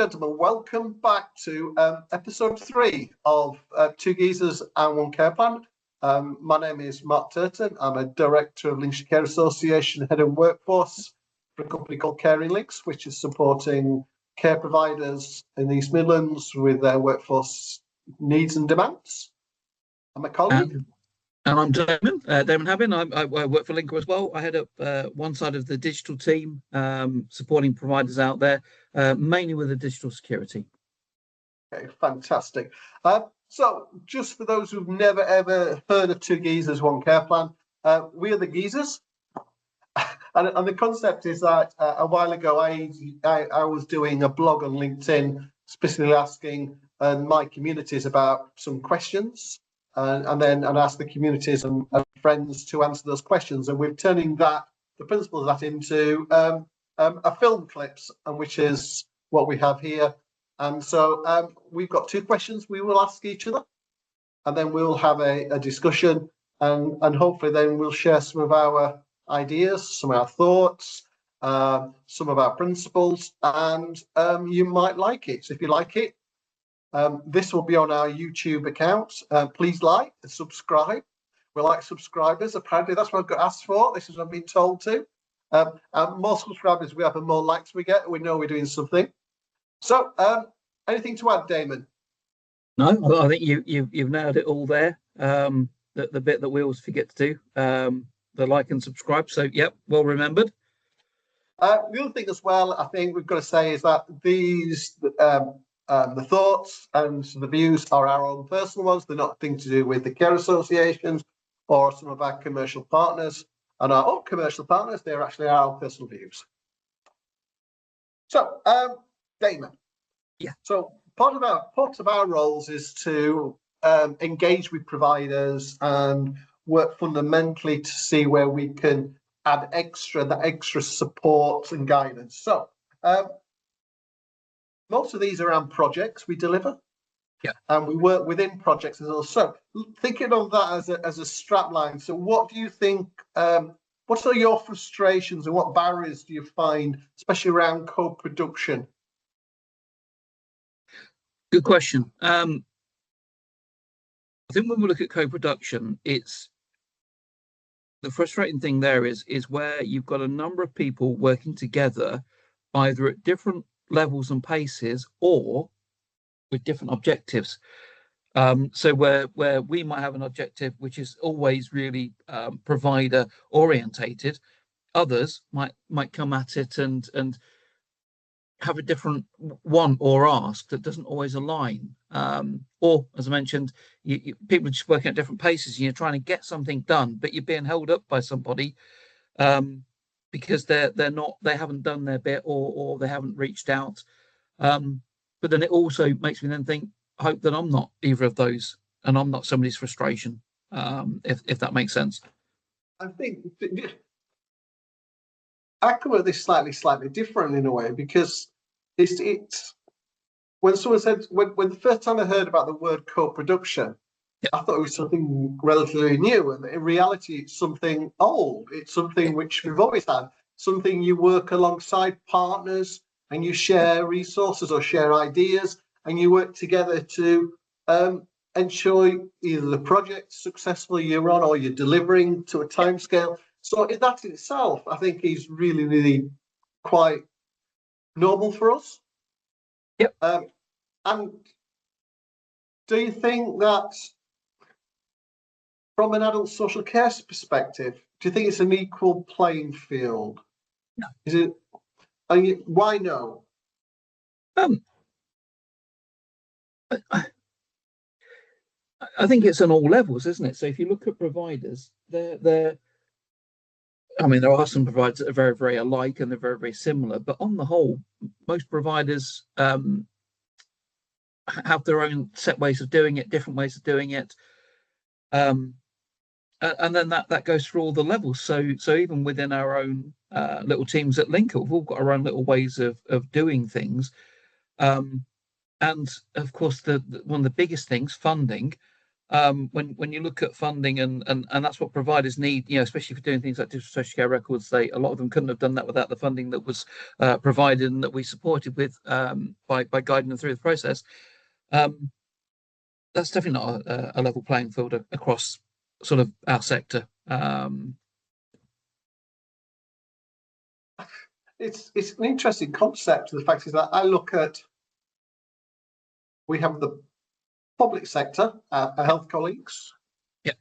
gentlemen, welcome back to episode 3 of Two Geezers and One Care Plan. My name is Mark Turton. I'm a director of LinCA Care Association, head of workforce for a company called Caring Links, which is supporting care providers in the East Midlands with their workforce needs and demands. I'm a colleague. And I'm Damon, Damon Habin. I work for LinCA as well. I head up one side of the digital team, supporting providers out there, mainly with the digital security. Okay, fantastic. So just for those who've never ever heard of Two Geezers, One Care Plan, we are the Geezers. and the concept is that a while ago I was doing a blog on LinkedIn, specifically asking my communities about some questions. And then ask the communities and friends to answer those questions, and we're turning the principles of that into a film clips, and which is what we have here. And so we've got 2 questions we will ask each other, and then we'll have a discussion, and hopefully then we'll share some of our ideas, some of our thoughts, some of our principles, and you might like it. So if you like it, this will be on our YouTube account. Please like and subscribe. We like subscribers. Apparently, that's what I've got asked for. This is what I've been told to. More subscribers we have, and more likes we get. We know we're doing something. So, anything to add, Damon? No, I think you've nailed it all there. The bit that we always forget to do, the like and subscribe. So, yep, well remembered. The other thing as well, I think we've got to say is that these. The thoughts and the views are our own personal ones. They're not things to do with the care associations or some of our commercial partners. And our own commercial partners, they're actually our personal views. So, Damon. Yeah. So part of our roles is to engage with providers and work fundamentally to see where we can add extra support and guidance. So. Most of these are around projects we deliver, and we work within projects as well. So, thinking of that as a strap line. So, what do you think? What are your frustrations, and what barriers do you find, especially around co-production? Good question. I think when we look at co-production, it's the frustrating thing there is where you've got a number of people working together, either at different levels and paces or with different objectives. So where we might have an objective which is always really provider orientated, others might come at it and have a different want or ask that doesn't always align. Or as I mentioned, people are just working at different paces, and you're trying to get something done, but you're being held up by somebody because they haven't done their bit or they haven't reached out. But then it also makes me then think, I hope that I'm not either of those, and I'm not somebody's frustration, if that makes sense. I think I come at this slightly different in a way, because it's when someone said when the first time I heard about the word co-production, I thought it was something relatively new, and in reality, it's something old. It's something which we've always had. Something you work alongside partners, and you share resources or share ideas, and you work together to ensure either the project successfully you're on or you're delivering to a timescale. So that in itself, I think, is really, really quite normal for us. Yep. And do you think that, from an adult social care perspective, do you think it's an equal playing field? No. Is it? Why no? I think it's on all levels, isn't it? So if you look at providers, there are some providers that are very, very alike, and they're very, very similar. But on the whole, most providers have their own set ways of doing it, different ways of doing it. And then that goes through all the levels. So even within our own little teams at LinCA, we've all got our own little ways of doing things. And of course, one of the biggest things, funding. when you look at funding and that's what providers need, especially for doing things like digital social care records, a lot of them couldn't have done that without the funding that was provided and that we supported with by guiding them through the process. That's definitely not a level playing field across sort of our sector. It's an interesting concept. The fact is that we have the public sector, our health colleagues. Yeah.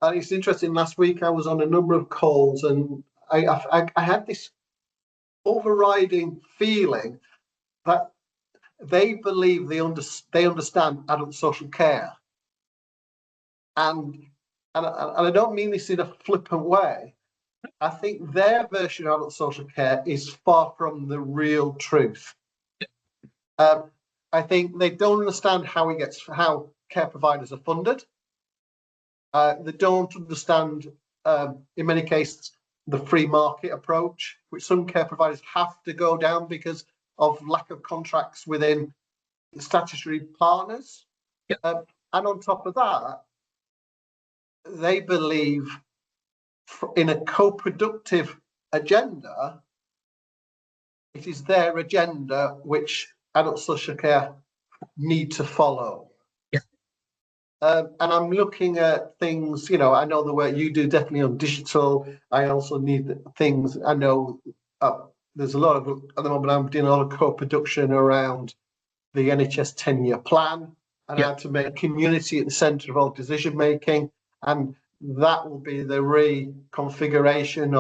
And it's interesting, last week I was on a number of calls and I had this overriding feeling that they believe they understand adult social care. And I don't mean this in a flippant way. I think their version of adult social care is far from the real truth. I think they don't understand how care providers are funded. They don't understand, in many cases, the free market approach, which some care providers have to go down because of lack of contracts within statutory partners. Yep. And on top of that, they believe in a co-productive agenda. It is their agenda which adult social care need to follow. Yeah. And I'm looking at things, I know the work you do definitely on digital. I also need things, I know there's a lot of, at the moment, I'm doing a lot of co-production around the NHS 10-year plan and how to make community at the centre of all decision making. And that will be the reconfiguration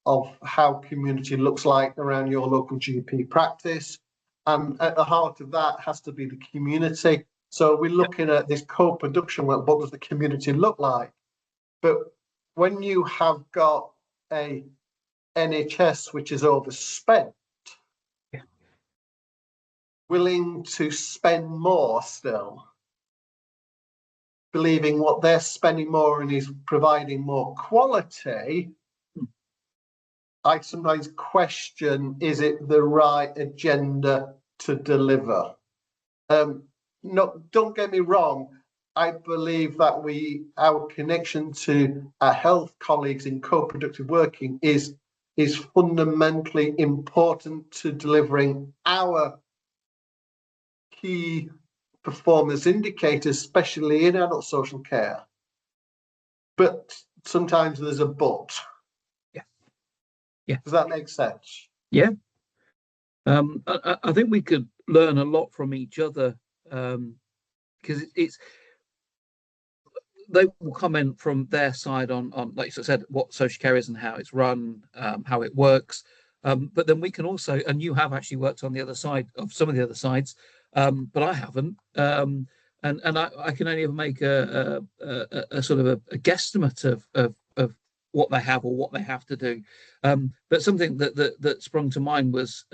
of how community looks like around your local GP practice. And at the heart of that has to be the community. So we're looking at this co-production, what does the community look like? But when you have got a NHS which is overspent, willing to spend more still, believing what they're spending more and is providing more quality, I sometimes question, is it the right agenda to deliver? Don't get me wrong. I believe that our connection to our health colleagues in co-productive working is fundamentally important to delivering our key performance indicators, especially in adult social care. But sometimes there's a but. Yeah. Does that make sense? Yeah. I think we could learn a lot from each other, because they will comment from their side on like I said, what social care is and how it's run, how it works. But then we can also, and you have actually worked on the other side of some of the other sides, but I haven't. And I can only ever make a sort of a guesstimate of what they have or what they have to do. But something that sprung to mind was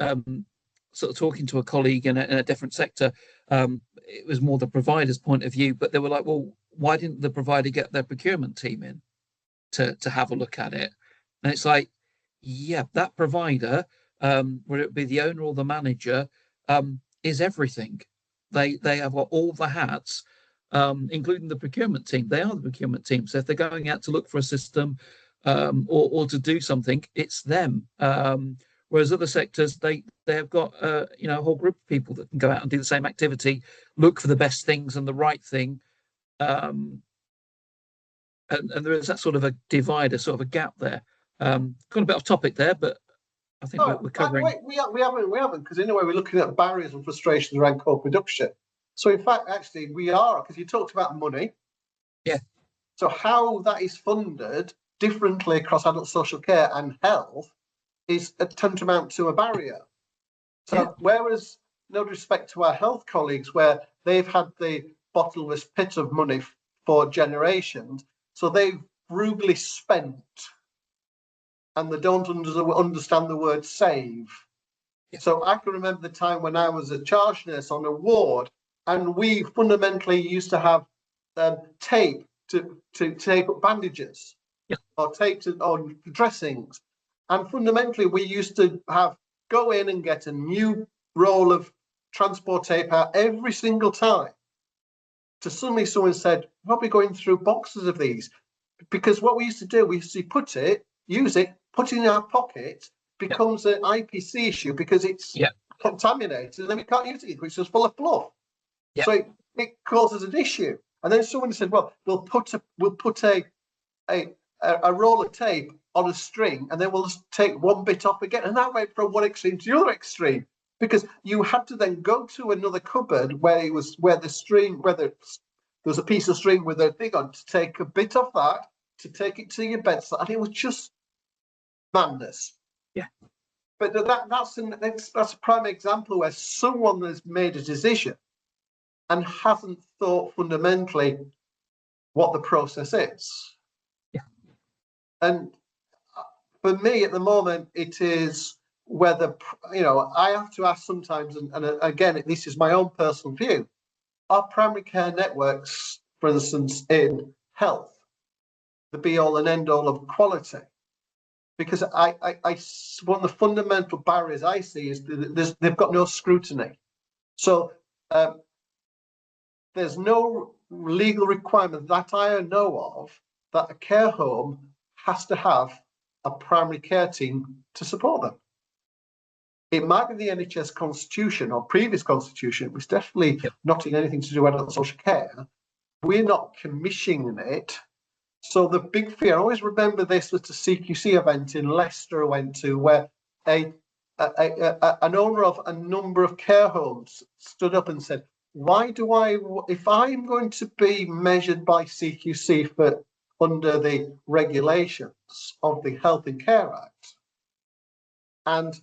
sort of talking to a colleague in a different sector. It was more the provider's point of view, but they were like, well, why didn't the provider get their procurement team in to have a look at it? And it's like, yeah, that provider, whether it be the owner or the manager, is everything. They have got all the hats, including the procurement team. They are the procurement team. So if they're going out to look for a system or to do something, it's them. Whereas other sectors, they have got a whole group of people that can go out and do the same activity, look for the best things and the right thing. And there is that sort of a divide, a sort of a gap there. Got a bit off topic there, but I think we're covering. We haven't, because in a way we're looking at barriers and frustrations around co-production. So in fact, actually, we are, because you talked about money. Yeah. So how that is funded differently across adult social care and health is a tantamount to a barrier. So whereas, no respect to our health colleagues, where they've had the bottomless pit of money for generations, so they've frugally spent, and they don't understand the word save. Yeah. So I can remember the time when I was a charge nurse on a ward, and we fundamentally used to have tape to tape up bandages, or tape on dressings. And fundamentally, we used to go in and get a new roll of transport tape out every single time. to suddenly someone said, "What are we going through boxes of these?" Because what we used to do, we used to use it, put it in our pocket, Yeah. becomes an IPC issue because it's Yeah. contaminated, and then we can't use it, which is full of fluff. Yeah. So it causes an issue. And then someone said, "Well, we'll put a roll of tape on a string, and then we'll just take one bit off again." And that went from one extreme to the other extreme, because you had to then go to another cupboard where there was a piece of string with a thing on, to take a bit of that, to take it to your bedside, and it was just madness. Yeah. But that's a prime example where someone has made a decision and hasn't thought fundamentally what the process is. Yeah. And for me, at the moment, it is whether, I have to ask sometimes, and again, this is my own personal view, are primary care networks, for instance, in health, the be all and end all of quality? Because one of the fundamental barriers I see is they've got no scrutiny. So there's no legal requirement that I know of that a care home has to have a primary care team to support them. It might be the NHS constitution or previous constitution, which definitely not in anything to do with adult social care. We're not commissioning it. So the big fear, I always remember this was a CQC event in Leicester I went to, where an owner of a number of care homes stood up and said, if I'm going to be measured by CQC under the regulations of the Health and Care Act, and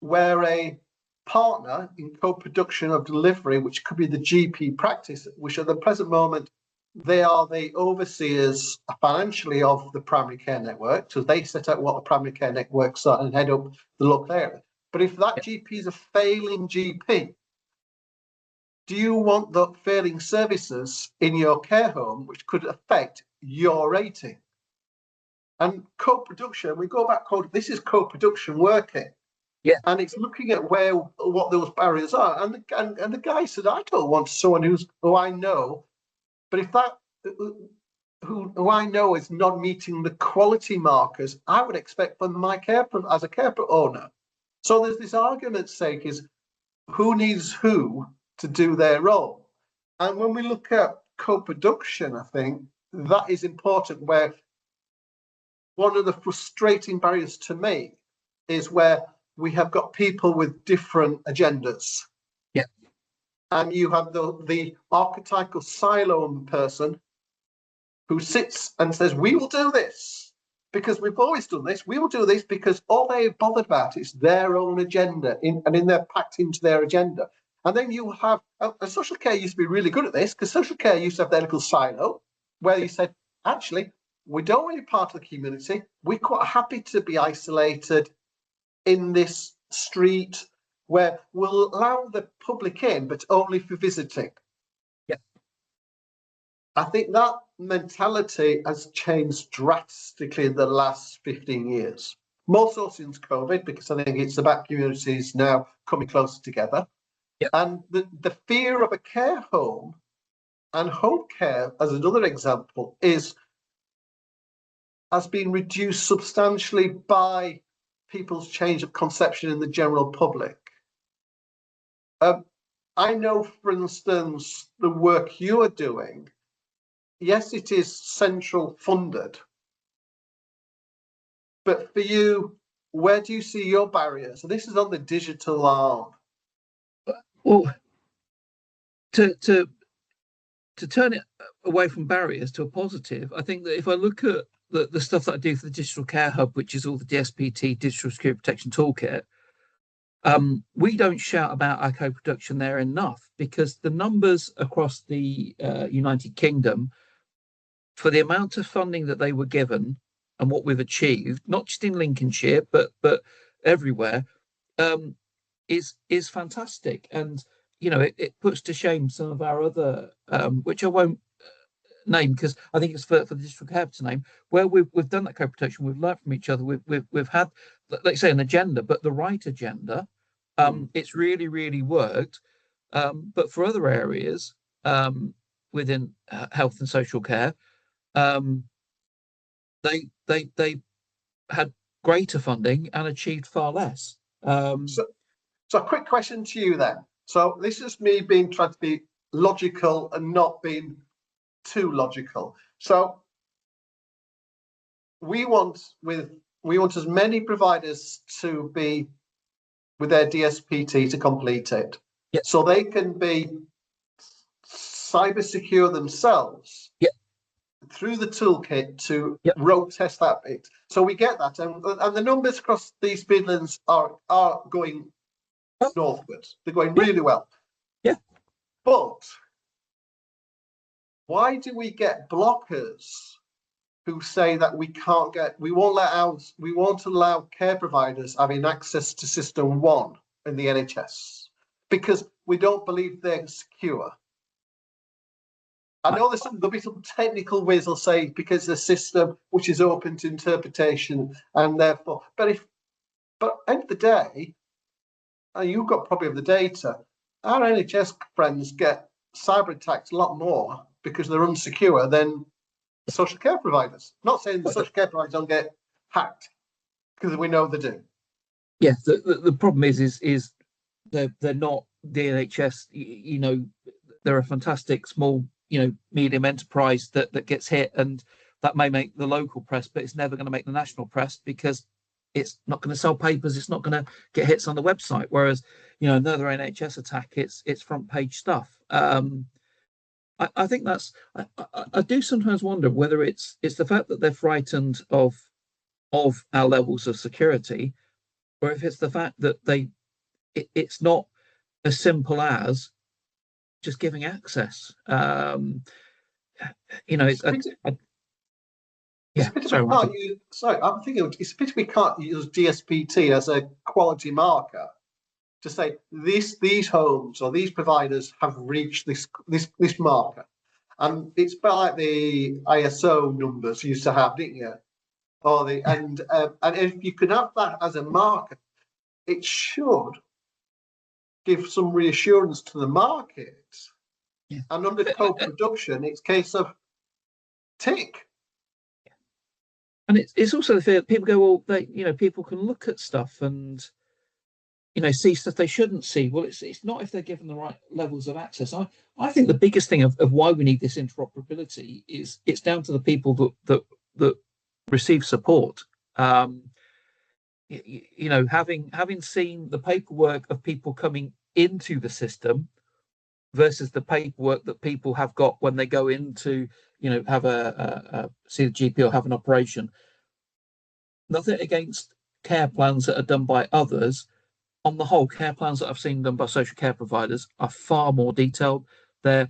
where a partner in co-production of delivery, which could be the GP practice, which at the present moment, they are the overseers financially of the primary care network, so they set out what the primary care networks are and head up the local area. But if that GP is a failing GP, do you want the failing services in your care home, which could affect your rating? And co-production, we go back, this is co-production working. Yeah. And it's looking at what those barriers are. And the guy said, I don't want someone who I know, but if that who I know is not meeting the quality markers I would expect from my as a care owner. So there's this argument sake is who needs who to do their role. And when we look at co-production, I think that is important, where one of the frustrating barriers to me is where we have got people with different agendas. Yeah. And you have the archetypal silo person who sits and says, we will do this because we've always done this. We will do this because all they're bothered about is their own agenda and they're packed into their agenda. And then you have, social care used to be really good at this, because social care used to have their little silo where you said, actually, we don't want to be part of the community. We're quite happy to be isolated in this street where we'll allow the public in, but only for visiting. Yeah. I think that mentality has changed drastically in the last 15 years. More so since COVID, because I think it's about communities now coming closer together. Yep. And the fear of a care home and home care, as another example, has been reduced substantially by people's change of conception in the general public. I know, for instance, the work you are doing, yes, it is central funded, but for you, where do you see your barriers? So this is on the digital arm. Well, to turn it away from barriers to a positive, I think that if I look at the stuff that I do for the Digital Care Hub, which is all the DSPT Digital Security Protection Toolkit, we don't shout about our co-production there enough, because the numbers across the United Kingdom for the amount of funding that they were given and what we've achieved, not just in Lincolnshire but everywhere, is fantastic. And it puts to shame some of our other, which I won't name because I think it's for the district have to name, where we've done that co-protection, we've learned from each other, we've had, let's say, an agenda, but the right agenda. It's really worked. But for other areas, within health and social care, um, they had greater funding and achieved far less. So, so a quick question to you then. So this is me being trying to be logical and not being too logical. So we want as many providers to be with their DSPT to complete it, Yeah. so they can be cyber secure themselves. Yeah. Through the toolkit to Yep. road test that bit. So we get that, and the numbers across these Midlands are going northwards. They're going really well. Yeah. But why do we get blockers who say that we won't allow care providers having access to System 1 in the NHS because we don't believe they're secure? I know there'll be some technical ways they'll say because the system which is open to interpretation and therefore, but at the end of the day, you've got probably the data. Our NHS friends get cyber attacks a lot more because they're unsecure than social care providers. Not saying the social care providers don't get hacked, because we know they do. Yes, the problem is they're not the NHS. You know, they're a fantastic small, medium enterprise that gets hit, and that may make the local press, but it's never going to make the national press because it's not going to sell papers. It's not going to get hits on the website. Whereas, another NHS attack, it's front page stuff. I think I do sometimes wonder whether it's the fact that they're frightened of our levels of security, or if it's the fact that it's not as simple as just giving access. Sorry, I'm thinking it's a pity we can't use DSPT as a quality marker to say these homes or these providers have reached this marker, and it's about like the ISO numbers you used to have, didn't you? Or and if you can have that as a marker, it should give some reassurance to the market. Yeah. And under co-production, it's a case of tick. And it's also the fear that people go, well, people can look at stuff and see stuff they shouldn't see. Well, it's not if they're given the right levels of access. I think the biggest thing of why we need this interoperability is it's down to the people that receive support. Having seen the paperwork of people coming into the system versus the paperwork that people have got when they go into, have see the GP or have an operation. Nothing against care plans that are done by others. On the whole, care plans that I've seen done by social care providers are far more detailed. They're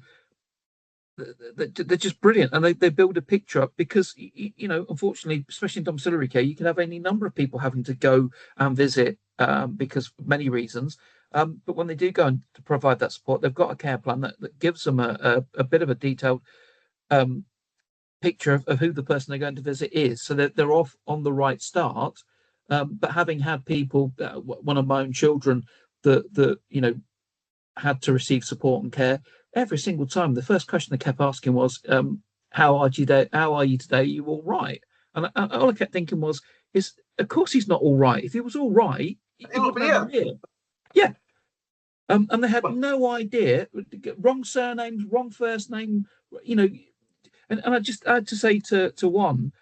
just brilliant, and they build a picture up because unfortunately, especially in domiciliary care, you can have any number of people having to go and visit because of many reasons. But when they do go to provide that support, they've got a care plan that gives them a bit of a detailed picture of who the person they're going to visit is, so that they're off on the right start. But having had people, one of my own children, that had to receive support and care, every single time the first question they kept asking was, "How are you today? How are you today? Are you all right?" And all I kept thinking was, of course he's not all right. If he was all right, he would have been here. Yeah. And they had no idea, wrong surnames, wrong first name, and I had to say to one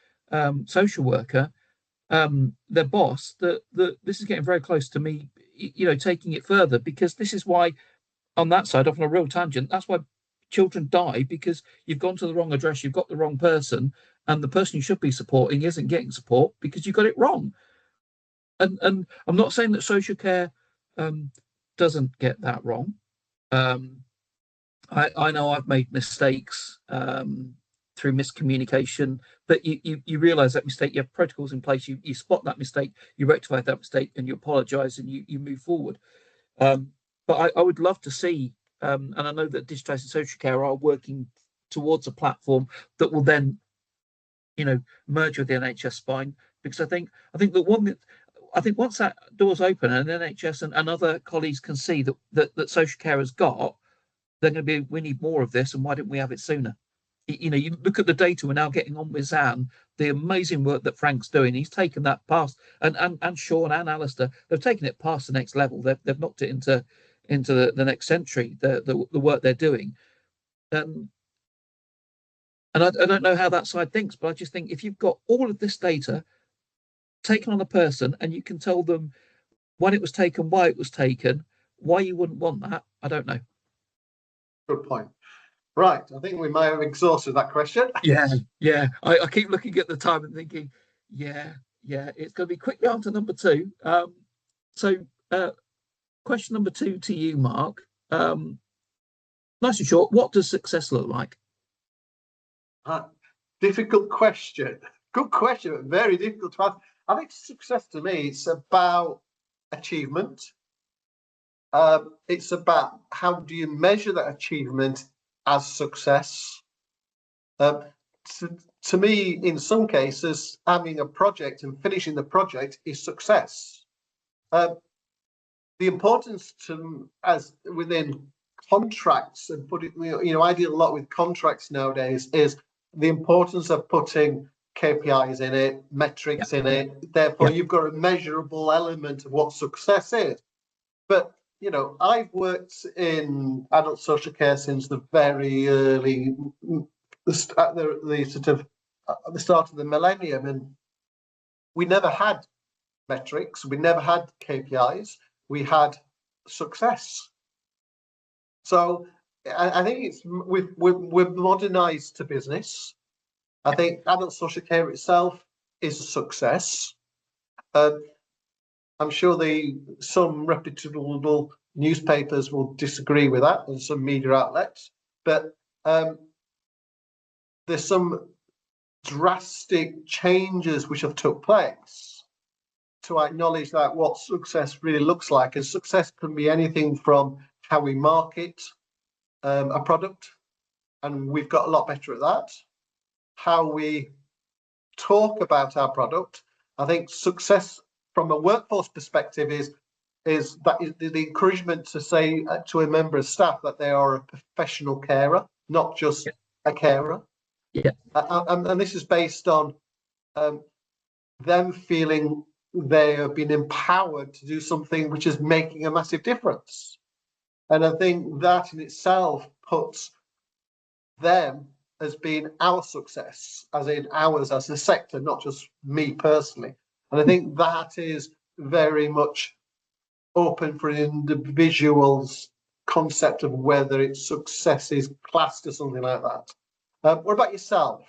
social worker, their boss, that this is getting very close to me, taking it further, because this is why, on that side, off on a real tangent, that's why children die, because you've gone to the wrong address, you've got the wrong person, and the person you should be supporting isn't getting support because you got it wrong. And I'm not saying that social care doesn't get that wrong. I know I've made mistakes through miscommunication, but you realize that mistake, you have protocols in place, you spot that mistake, you rectify that mistake, and you apologize, and you move forward. But I would love to see, and I know that Digitising Social Care are working towards a platform that will then, merge with the NHS spine, because I think once that door's open and NHS and other colleagues can see that social care has got, they're going to be, we need more of this, and why didn't we have it sooner? You know, you look at the data we're now getting on with Zan, the amazing work that Frank's doing. He's taken that past, and Sean and Alistair, they've taken it past the next level. They've knocked it into the next century. The work they're doing, and I don't know how that side thinks, but I just think if you've got all of this data taken on a person, and you can tell them when it was taken, why it was taken, why you wouldn't want that, I don't know. Good point. Right, I think we may have exhausted that question. Yeah. I keep looking at the time and thinking, yeah, it's going to be quickly on to number two. So question number two to you, Mark. Nice and short. What does success look like? Difficult question. Good question, but very difficult to answer. I think success to me, it's about achievement. It's about how do you measure that achievement as success. To me, in some cases, having a project and finishing the project is success. The importance to, as within contracts, and put it, I deal a lot with contracts nowadays, is the importance of putting KPIs in it, metrics in it. Therefore, you've got a measurable element of what success is. But I've worked in adult social care since the very early, the start of the millennium, and we never had metrics, we never had KPIs, we had success. So I think it's we're modernized to business. I think adult social care itself is a success. I'm sure some reputable newspapers will disagree with that, and some media outlets, but there's some drastic changes which have took place to acknowledge that what success really looks like. And success can be anything from how we market a product, and we've got a lot better at that. How we talk about our product. I think success from a workforce perspective is the encouragement to say to a member of staff that they are a professional carer, not just a carer. And this is based on them feeling they have been empowered to do something which is making a massive difference. And I think that in itself puts them as being our success, as in ours as a sector, not just me personally. And I think that is very much open for an individual's concept of whether its success is classed as something like that. What about yourself?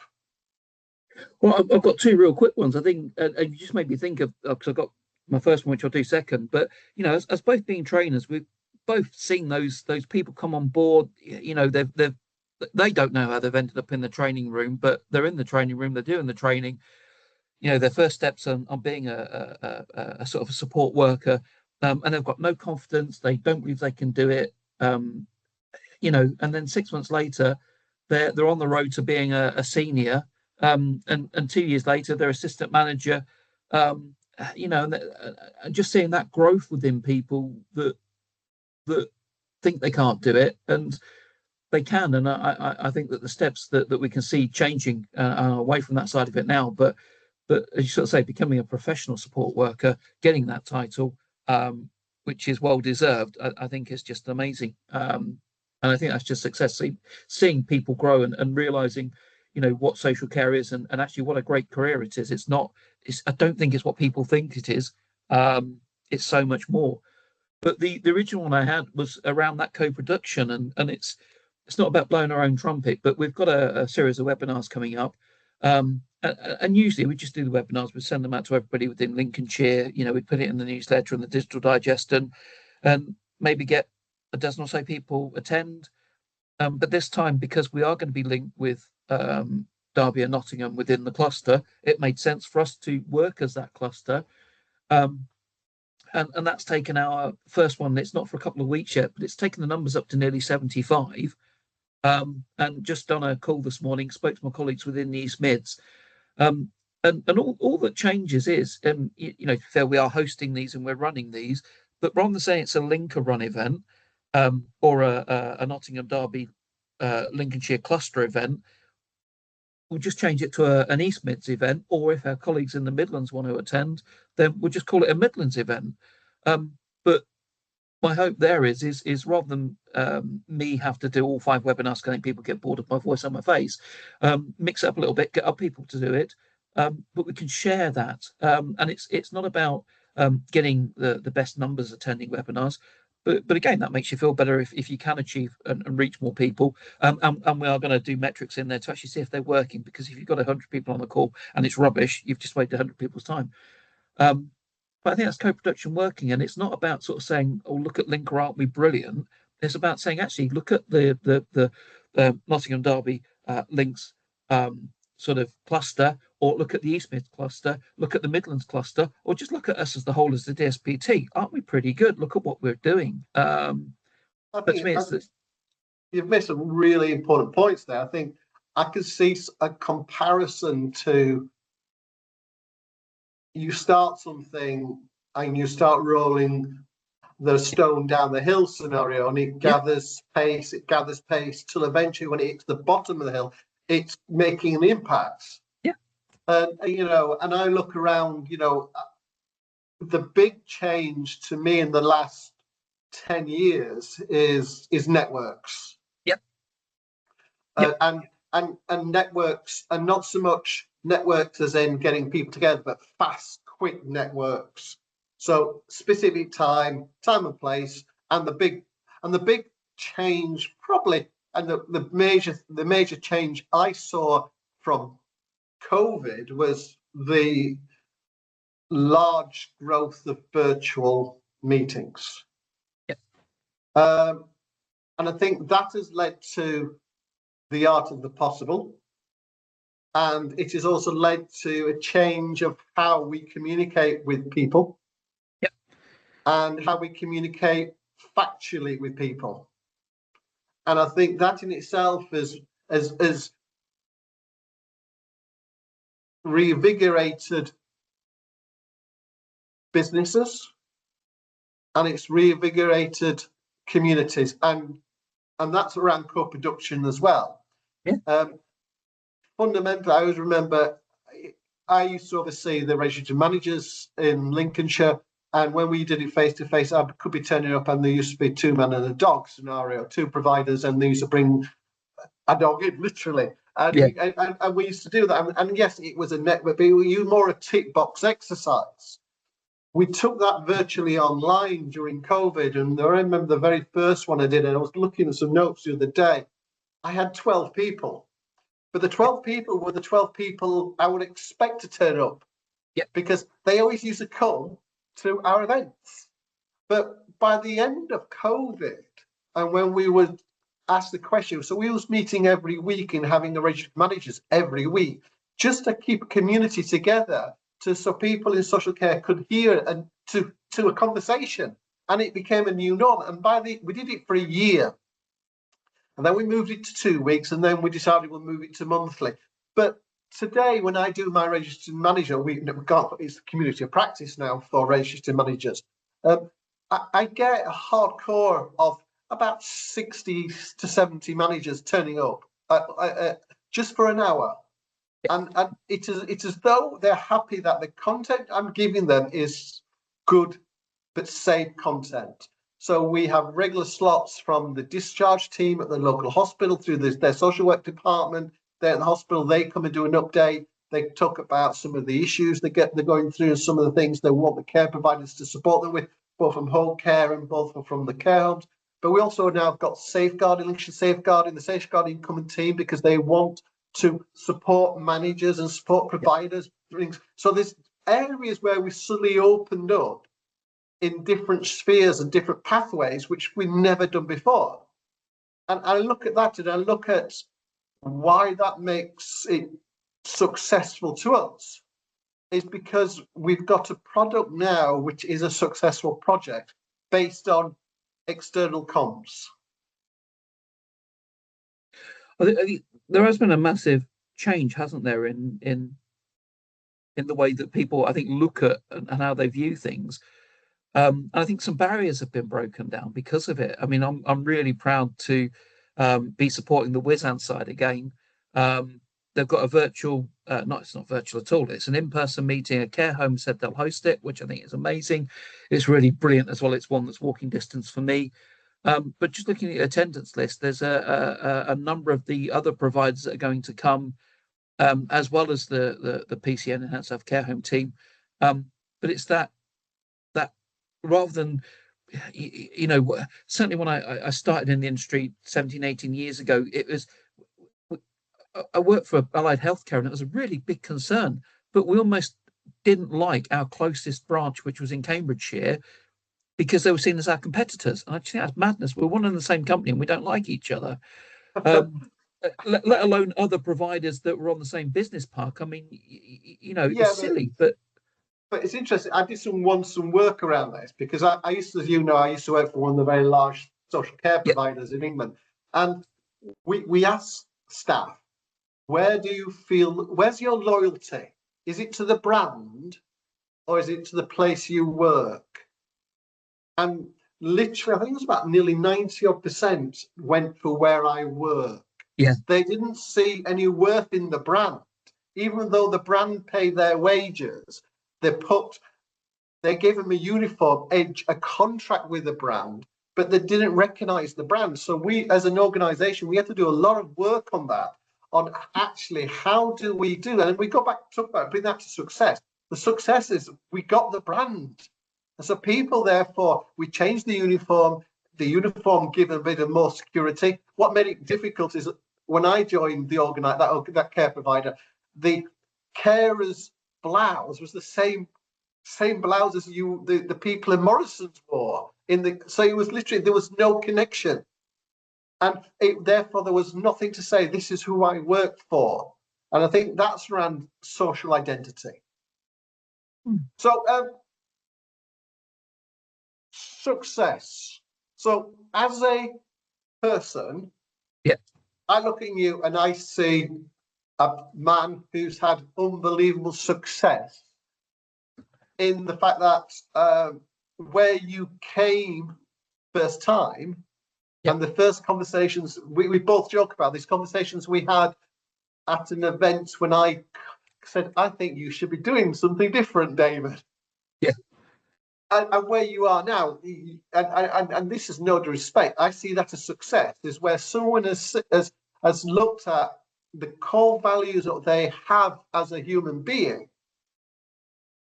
Well, I've got two real quick ones. I think you just made me think of, because I've got my first one, which I'll do second. But as both being trainers, we've both seen those people come on board. They don't know how they've ended up in the training room, but they're in the training room. They're doing the training. Their first steps on being a sort of a support worker, and they've got no confidence. They don't believe they can do it. And then 6 months later, they're on the road to being a senior. And 2 years later, they're assistant manager. And just seeing that growth within people that think they can't do it, and they can. And I think that the steps that we can see changing away from that side of it now, but as you sort of say, becoming a professional support worker, getting that title, which is well deserved, I think is just amazing. And I think that's just success. Seeing people grow and realizing, what social care is, and actually what a great career it is. I don't think it's what people think it is. It's so much more. But the original one I had was around that co-production, and it's not about blowing our own trumpet, but we've got a series of webinars coming up. And usually we just do the webinars, we send them out to everybody within Lincolnshire. We put it in the newsletter and the digital digest, and maybe get a dozen or so people attend. But this time, because we are going to be linked with Derby and Nottingham within the cluster, it made sense for us to work as that cluster. And that's taken our first one. It's not for a couple of weeks yet, but it's taken the numbers up to nearly 75. And just on a call this morning, spoke to my colleagues within the East Mids. And all that changes is, we are hosting these and we're running these, but rather than saying it's a LinCA run event, or a Nottingham Derby Lincolnshire cluster event, we'll just change it to an East Mids event. Or if our colleagues in the Midlands want to attend, then we'll just call it a Midlands event. But my hope there is rather than me have to do all 5 webinars because I think people get bored of my voice on my face, mix it up a little bit, get other people to do it, but we can share that. And it's not about getting the best numbers attending webinars, but again, that makes you feel better if you can achieve and reach more people. And we are going to do metrics in there to actually see if they're working, because if you've got 100 people on the call and it's rubbish, you've just wasted 100 people's time. But I think that's co-production working, and it's not about sort of saying, "Oh, look at LinCA, aren't we brilliant?" It's about saying, actually, look at the Nottingham Derby links sort of cluster, or look at the East Mids cluster, look at the Midlands cluster, or just look at us as the whole as the DSPT. Aren't we pretty good? Look at what we're doing. I But to think me, it's you've made some really important points there. I think I can see a comparison to, you start something and you start rolling the stone down the hill scenario, and it gathers pace, till eventually when it hits the bottom of the hill, it's making an impact. Yeah. And I look around, the big change to me in the last 10 years is networks. Yep. And networks, and not so much networks as in getting people together, but fast, quick networks. So specific time and place, and the big change probably, and the major change I saw from COVID was the large growth of virtual meetings. Yep. And I think that has led to the art of the possible. And it has also led to a change of how we communicate with people. Yep. And how we communicate factually with people. And I think that in itself has reinvigorated businesses, and it's reinvigorated communities, and that's around co-production as well. Yeah. Fundamentally, I always remember I used to oversee the registered managers in Lincolnshire, and when we did it face to face, I could be turning up and there used to be 2 men and a dog scenario, 2 providers, and they used to bring a dog in, literally. And we used to do that. And yes, it was a network, but we used more a tick box exercise. We took that virtually online during COVID, and I remember the very first one I did, and I was looking at some notes the other day. I had 12 people, but the 12 people were the 12 people I would expect to turn up, because they always used to come to our events. But by the end of COVID, and when we would ask the question, so we was meeting every week and having the registered managers every week, just to keep a community together, so people in social care could hear and to a conversation, and it became a new norm. And we did it for a year, and then we moved it to 2 weeks, and then we decided we'll move it to monthly. But today, when I do my registered manager, it's a community of practice now for registered managers. I get a hardcore of about 60 to 70 managers turning up just for an hour. And it's as though they're happy that the content I'm giving them is good but safe content. So we have regular slots from the discharge team at the local hospital through their social work department. They're at the hospital, they come and do an update. They talk about some of the issues they're going through, and some of the things they want the care providers to support them with, both from home care and both from the care homes. But we also now have got safeguarding, the safeguarding coming team, because they want to support managers and support providers. So there's areas where we suddenly opened up in different spheres and different pathways, which we've never done before. And I look at that, and I look at why that makes it successful to us, is because we've got a product now which is a successful project based on external comps. I think there has been a massive change, hasn't there, in the way that people, I think, look at and how they view things. I think some barriers have been broken down because of it. I mean, I'm really proud to be supporting the Wizan side again. They've got a virtual, not it's not virtual at all. It's an in-person meeting. A care home said they'll host it, which I think is amazing. It's really brilliant as well. It's one that's walking distance for me. But just looking at the attendance list, there's a number of the other providers that are going to come, as well as the PCN Enhanced Health Care Home team. But it's that rather than certainly when I started in the industry 17, 18 years ago, it was I worked for Allied Healthcare, and it was a really big concern. But we almost didn't like our closest branch, which was in Cambridgeshire, because they were seen as our competitors. And I just think that's madness. We're one and the same company, and we don't like each other. Let alone other providers that were on the same business park. I mean, it's silly, but it's interesting. I did some work around this because I used to, as you know, I used to work for one of the very large social care providers in England, and we asked staff, where's your loyalty? Is it to the brand or is it to the place you work? And literally, I think it was about nearly 90% went for where I work. Yeah. They didn't see any worth in the brand, even though the brand paid their wages. They gave them a uniform, a contract with the brand, but they didn't recognize the brand. So we, as an organization, we had to do a lot of work on that, on actually how do we do that? And we go back to talk about bring that to success. The success is we got the brand. And so people, therefore, we changed the uniform gave a bit of more security. What made it difficult is when I joined that care provider, the carer's blouse was the same blouse as the people in Morrison's wore. So it was literally, there was no connection. And therefore there was nothing to say, this is who I work for. And I think that's around social identity. So success. So as a person, I look at you and I see a man who's had unbelievable success in the fact that where you came first time and the first conversations, we both joke about these conversations we had at an event when I said, I think you should be doing something different, David. Yeah. And where you are now, and this is no disrespect, I see that as success, is where someone has looked at the core values that they have as a human being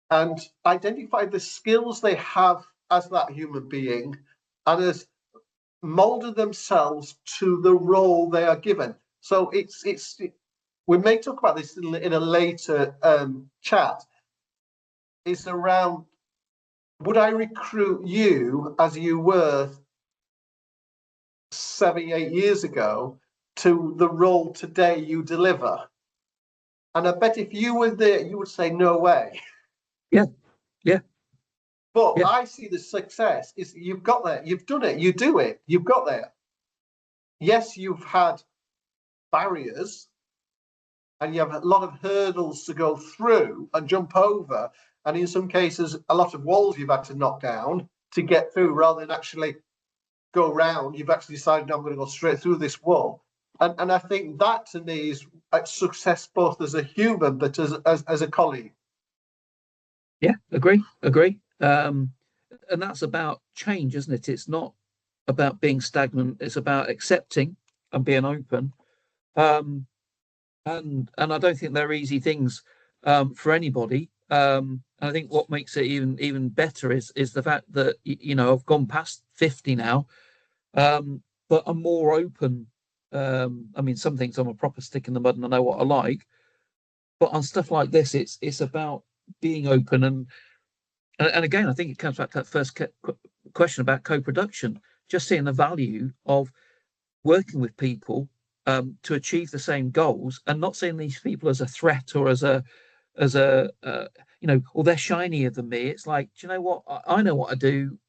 and identified the skills they have as that human being and has molded themselves to the role they are given. So we may talk about this in a later chat. It's around, would I recruit you as you were 7, 8 years ago to the role today you deliver? And I bet if you were there, you would say, no way. Yeah. But I see the success is you've got there, you've done it, you do it, you've got there. Yes, you've had barriers and you have a lot of hurdles to go through and jump over. And in some cases, a lot of walls you've had to knock down to get through rather than actually go round. You've actually decided, no, I'm going to go straight through this wall. And I think that to me is a success both as a human, but as a colleague. Yeah, agree. And that's about change, isn't it? It's not about being stagnant. It's about accepting and being open. And I don't think they're easy things for anybody. I think what makes it even better is the fact that I've gone past 50 now, but I'm more open. I mean, some things I'm a proper stick in the mud and I know what I like, but on stuff like this, it's about being open and again, I think it comes back to that first question about co-production. Just seeing the value of working with people to achieve the same goals, and not seeing these people as a threat or as a or they're shinier than me. It's like, do you know what? I know what I do.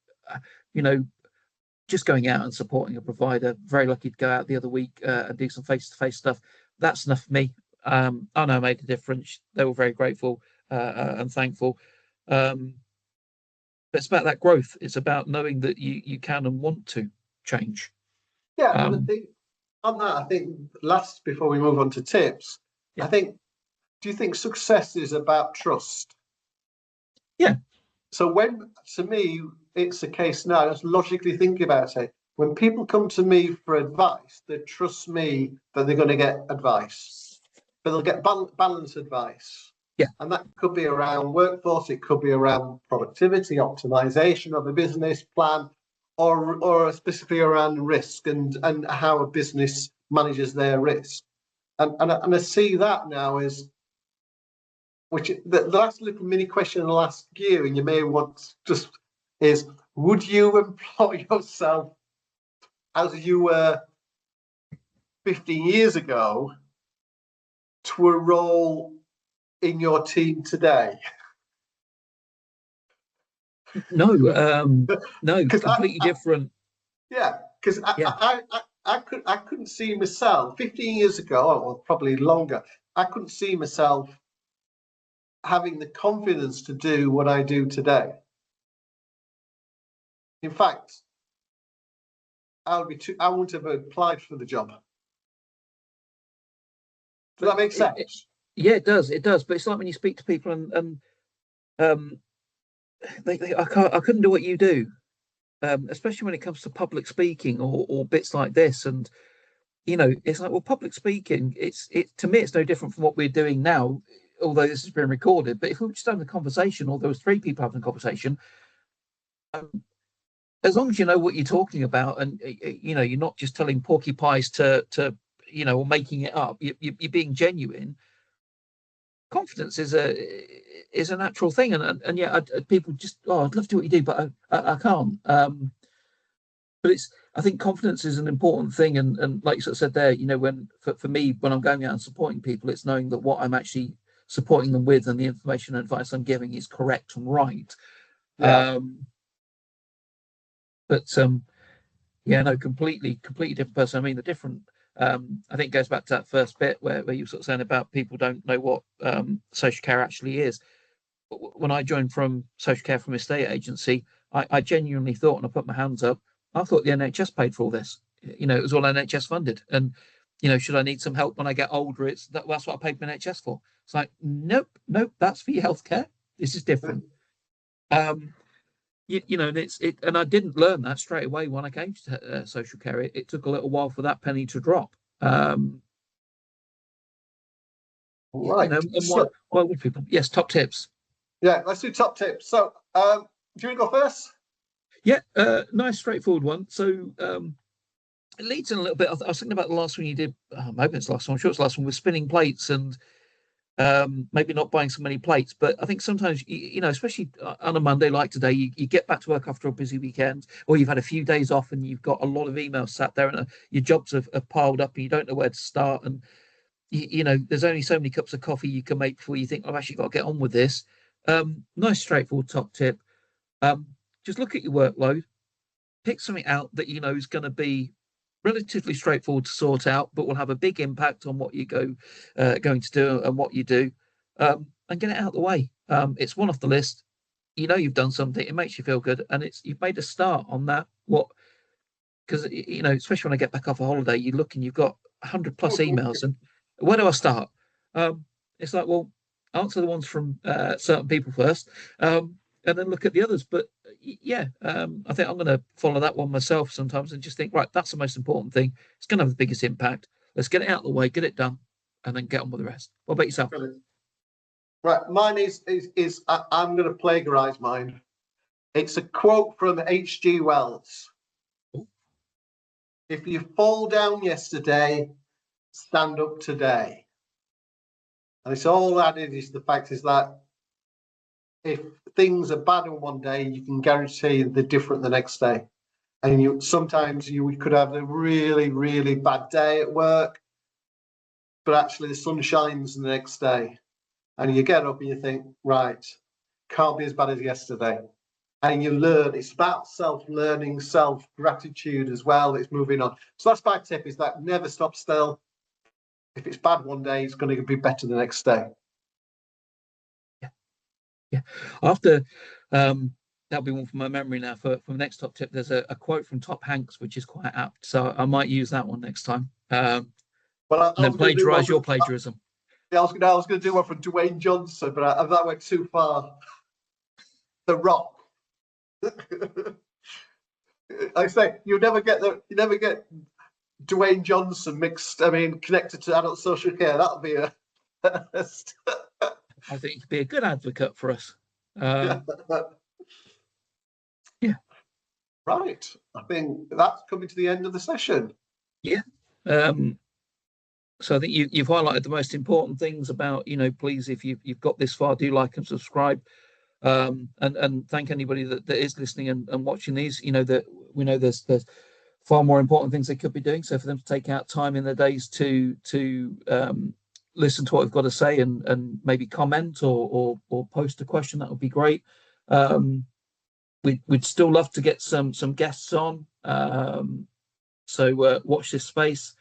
Just going out and supporting a provider. Very lucky to go out the other week and do some face-to-face stuff. That's enough for me. I know I made a difference. They were very grateful and thankful. it's about that growth. It's about knowing that you can and want to change. Yeah, and I Um, think on that, I think last before we move on to tips, yeah, I think, do you think success is about trust? yeah, So when, to me, it's a case now, let's logically think about it. When people come to me for advice, they trust me that they're going to get advice, but they'll get balanced advice. yeah. And that could be around workforce, it could be around productivity, optimization of a business plan, or specifically around risk and how a business manages their risk. And I see that now as, which the last little mini question I'll ask you, and you may want just is, would you employ yourself as you were 15 years ago to a role in your team today? No, no, Because completely different. yeah, because Yeah, I couldn't see myself 15 years ago, or probably longer. I couldn't see myself having the confidence to do what I do today. In fact, I wouldn't have applied for the job. Does but that make sense? yeah, it does. It does. But it's like when you speak to people and um, I couldn't do what you do, especially when it comes to public speaking or bits like this. And it's like, well, public speaking, it to me, it's no different from what we're doing now, although this has been recorded. But if we were just having a conversation, or there was three people having a conversation, um, as long as you know what you're talking about, and you're not just telling porcupines to or making it up, you're being genuine. Confidence is a natural thing, and yeah, people just, oh, I'd love to do what you do, but I can't. But I think confidence is an important thing, and like you sort of said there, when for me, when I'm going out and supporting people, it's knowing that what I'm actually supporting them with and the information and advice I'm giving is correct and right. Yeah. But yeah, no, completely different person. I mean, the different. I think it goes back to that first bit where you were sort of saying about people don't know what social care actually is. When I joined from social care from a state agency, I genuinely thought, and I put my hands up, I thought the NHS paid for all this. It was all NHS funded. And, should I need some help when I get older? That's what I paid my NHS for. It's like, nope, that's for your healthcare. This is different. Um, and I didn't learn that straight away when I came to social care. It took a little while for that penny to drop. Right. And So why would people? Yes, top tips. yeah, let's do top tips. So do you want to go first? Yeah, nice straightforward one. So it leads in a little bit. I was thinking about the last one you did. Maybe it's the last one. I'm sure it's the last one with spinning plates and maybe not buying so many plates. But I think sometimes, especially on a Monday like today, you get back to work after a busy weekend, or you've had a few days off and you've got a lot of emails sat there, and your jobs have piled up and you don't know where to start. And, there's only so many cups of coffee you can make before you think, I've actually got to get on with this. Nice, straightforward top tip. Um, just look at your workload, pick something out that is going to be relatively straightforward to sort out, but will have a big impact on what you going to do and what you do, and get it out of the way. It's one off the list. You've done something. It makes you feel good, and you've made a start on that. Because especially when I get back off a holiday, you look and you've got 100 plus emails, and where do I start? It's like, well, answer the ones from certain people first, and then look at the others. But yeah, I think I'm going to follow that one myself sometimes and just think, right, that's the most important thing. It's going to have the biggest impact. Let's get it out of the way, get it done, and then get on with the rest. What about yourself? Brilliant. Right, mine is I'm going to plagiarize mine. It's a quote from H.G. Wells. If you fall down yesterday, stand up today. And it's all added is the fact is that if things are bad on one day, you can guarantee they're different the next day. And you could have a really, really bad day at work, but actually the sun shines the next day. And you get up and you think, right, can't be as bad as yesterday. And you learn. It's about self-learning, self-gratitude as well. It's moving on. So that's my tip, is that never stop still. If it's bad one day, it's going to be better the next day. Yeah, yeah. After that'll be one from my memory now for next top tip. There's a quote from Top Hanks, which is quite apt. So I might use that one next time. Well, And then plagiarize your plagiarism. Yeah, I was going to do one from Dwayne Johnson, but that went too far. The Rock. I say you never get Dwayne Johnson mixed. I mean, connected to adult social care. That'll be a. I think he'd be a good advocate for us. Yeah. Right. I think that's coming to the end of the session. Yeah. So I think you've highlighted the most important things about, please, if you've got this far, do like and subscribe. And thank anybody that is listening and watching these. That we know there's far more important things they could be doing. So for them to take out time in their days to listen to what we've got to say and maybe comment or post a question, that would be great. We'd still love to get some guests on. So watch this space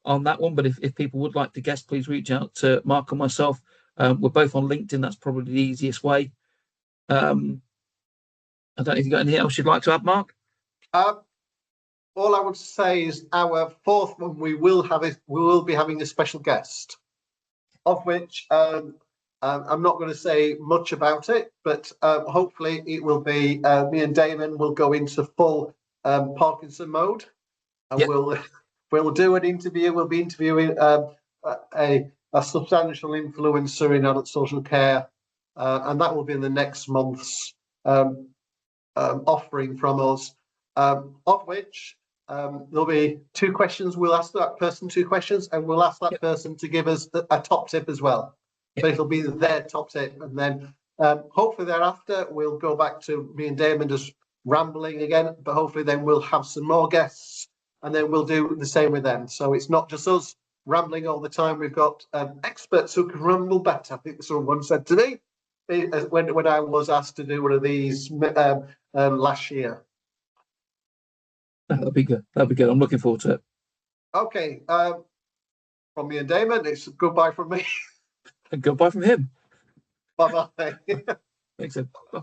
on that one. But if people would like to guest, please reach out to Mark and myself. We're both on LinkedIn. That's probably the easiest way. I don't know if you've got anything else you'd like to add, Mark. All I would say is our fourth one, we will be having a special guest, of which I'm not going to say much about it, but hopefully it will be me and Damon will go into full Parkinson mode, and we'll do an interview. We'll be interviewing a substantial influencer in adult social care, and that will be in the next month's offering from us, of which there'll be 2 questions. We'll ask that person 2 questions, and we'll ask that person to give us a top tip as well. So it'll be their top tip, and then hopefully thereafter we'll go back to me and Damon just rambling again, but hopefully then we'll have some more guests, and then we'll do the same with them. So it's not just us rambling all the time. We've got experts who can ramble better. I think someone said to me when I was asked to do one of these last year. That'd be good. I'm looking forward to it. Okay. From me and Damon, it's goodbye from me. And goodbye from him. Bye-bye. Thanks. Bye.